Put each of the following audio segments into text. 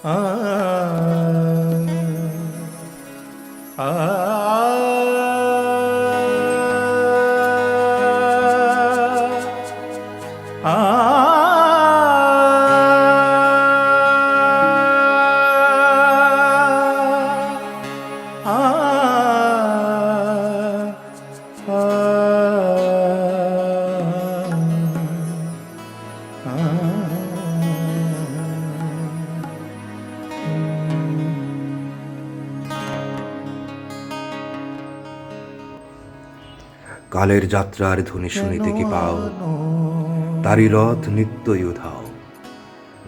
আ আ কালের যাত্রার ধ্বনি শুনিতে কি পাও, তারি রথ নিত্যই উধাও।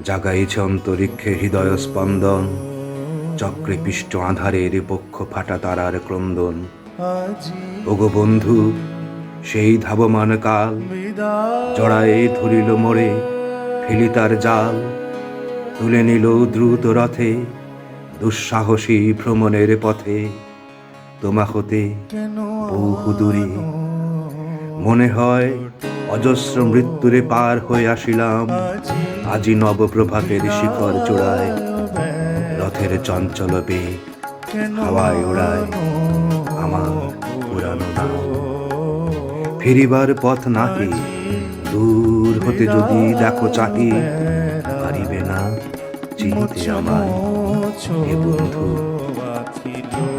জাগাইছে অন্তরিক্ষে হৃদয় স্পন্দন, চক্রে পিষ্ট আধারের পক্ষ ফাটা তারার ক্রন্দন। ওগো বন্ধু, সেই ধাবমান কাল জড়ায়ে ধরিল মোরে, ফেলি তার জাল। তুলে নিল দ্রুত রথে দুঃসাহসী ভ্রমণের পথে। তোমা হতে বহু দূরে মনে হয় অজস্র মৃত্যুরে পার হয়ে আসিলাম। আজি নবপ্রভাতের শিখর চূড়ায় রথের চঞ্চল বেগ হাওয়ায় ওড়ায় আমার পুরানো নাম। ফিরিবার পথ নাহি, দূর হতে যদি দেখো চাহি, পারিবে না চিনিতে আমায়। হে বন্ধু,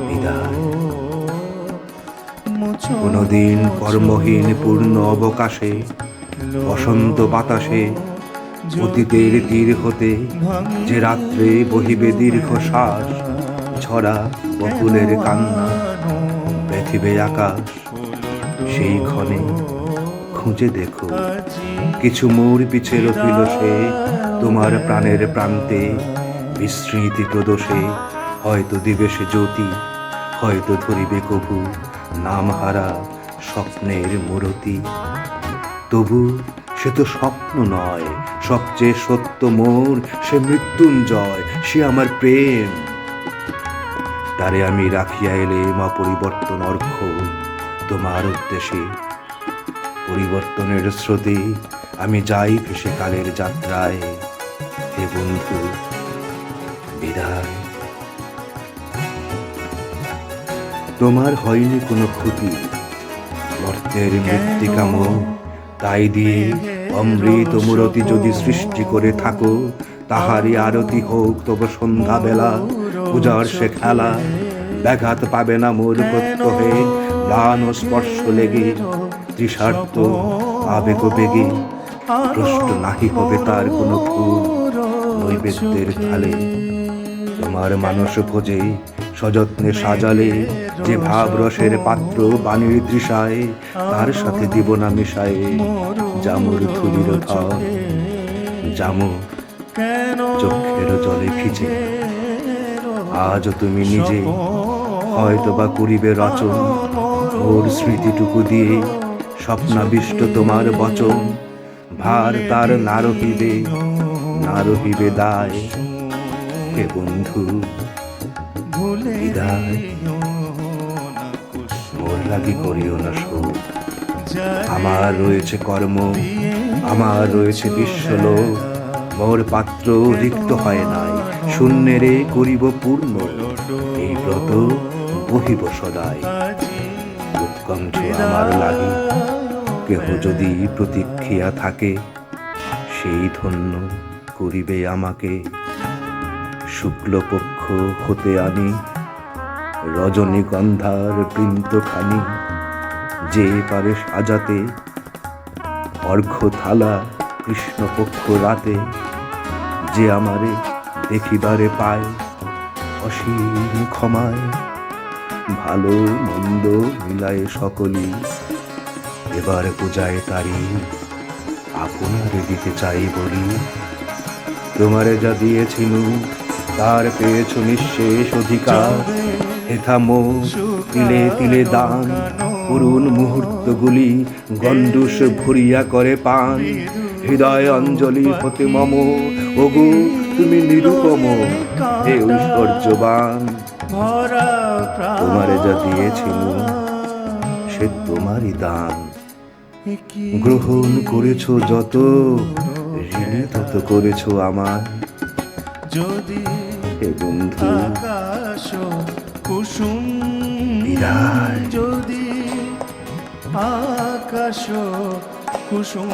বিদায়। কোনদিন কর্মহীন পূর্ণ অবকাশে, বসন্ত বাতাসে, অতীতের তীর হতে যে রাত্রে বহিবে দীর্ঘ শ্বাস, ঝরা বকুলের কান্না ব্যথিবে আকাশ। সেই ক্ষণে খুঁজে দেখো, কিছু মোর পিছে রহিল সে তোমার প্রাণের প্রান্তে। বিস্মৃতি প্রদোষে হয়তো দিবে সে জ্যোতি, হয়তো ধরিবে কভু নামহারা স্বপ্নের মূরতি। তবু সে তো স্বপ্ন নয়, সবচেয়ে সত্য মোর সে মৃত্যুঞ্জয়, সে আমার প্রেম। তারে আমি রাখিয়া এলেম অপরিবর্তন অর্ঘ তোমার উদ্দেশ্যে। পরিবর্তনের স্রোতে আমি যাই ভেসে কালের যাত্রায়। হে বন্ধু, বিদায়। তোমার হয়নি কোনো ক্ষতি, মর্তের মৃত্তিকাম, তাই দিয়ে অমৃত মূরতি যদি সৃষ্টি করে থাকো, তাহারই আরতি হোক তবে সন্ধ্যা বেলা পূজার সে খেলা। ব্যাঘাত পাবে না মোর প্রত্যহে ম্লান স্পর্শ লেগে, তৃষার্ত আবেগ বেগে প্রশ্ন নাহি হবে তার কোনো ফুল নৈবেদ্যের থালে। তোমার মানস ভোজে সযত্নে সাজালে যে ভাব রসের পাত্র বাণীর তৃষায়, তার সাথে দিব না মিশায়ে জামুর থুলির ধর। জামু চোখের জলে ভিজে, আজ তুমি নিজে হয়তো বা করিবে রচন ওর স্মৃতিটুকু দিয়ে। স্বপ্নাবিষ্ট তোমার বচন ভার তার না রহিবে, না রহিবে দায়। হে বন্ধু, বিদায়। মোর লাগি করিও না শোক, আমার রয়েছে কর্ম, আমার রয়েছে বিশ্বলোক। মোর পাত্র রিক্ত হয় নাই, শূন্যেরে করিব পূর্ণ। এই ব্রত বহিব সদাই, উৎকণ্ঠ আমার লাগি। কেহ যদি প্রতীক্ষিয়া থাকে, সেই ধন্য করিবে আমাকে। শুক্লপক্ষ হতে আনি রজনীগন্ধার বৃন্তখানি, যে পারে সাজাতে অর্ঘ্য থালা কৃষ্ণপক্ষ রাতে। যে আমারে দেখিবারে পায় অসীম ক্ষমায়, ভালো মন্দ মিলায় সকলই এবার পূজায় তারি আপনারে দিতে চাই বলি। তোমারে যা দিয়েছিনু তার পেয়েছ নিঃশেষ অধিকার। হেথা মো তিলে তিলে দান, করুণ মুহূর্তগুলি গণ্ডূষ ভরিয়া করে পান। হৃদয় অঞ্জলি হতে মম, ওগো তুমি নিরুপম হে ঐশ্বর্যবান। তোমারে যা দিয়েছিনু সে তোমারই দান। গ্রহণ করেছ যত, ঋণী তত করেছ আমায়। যদি হে বন্ধু আকাশ কুসুম বিদায়। যদি আকাশ কুসুম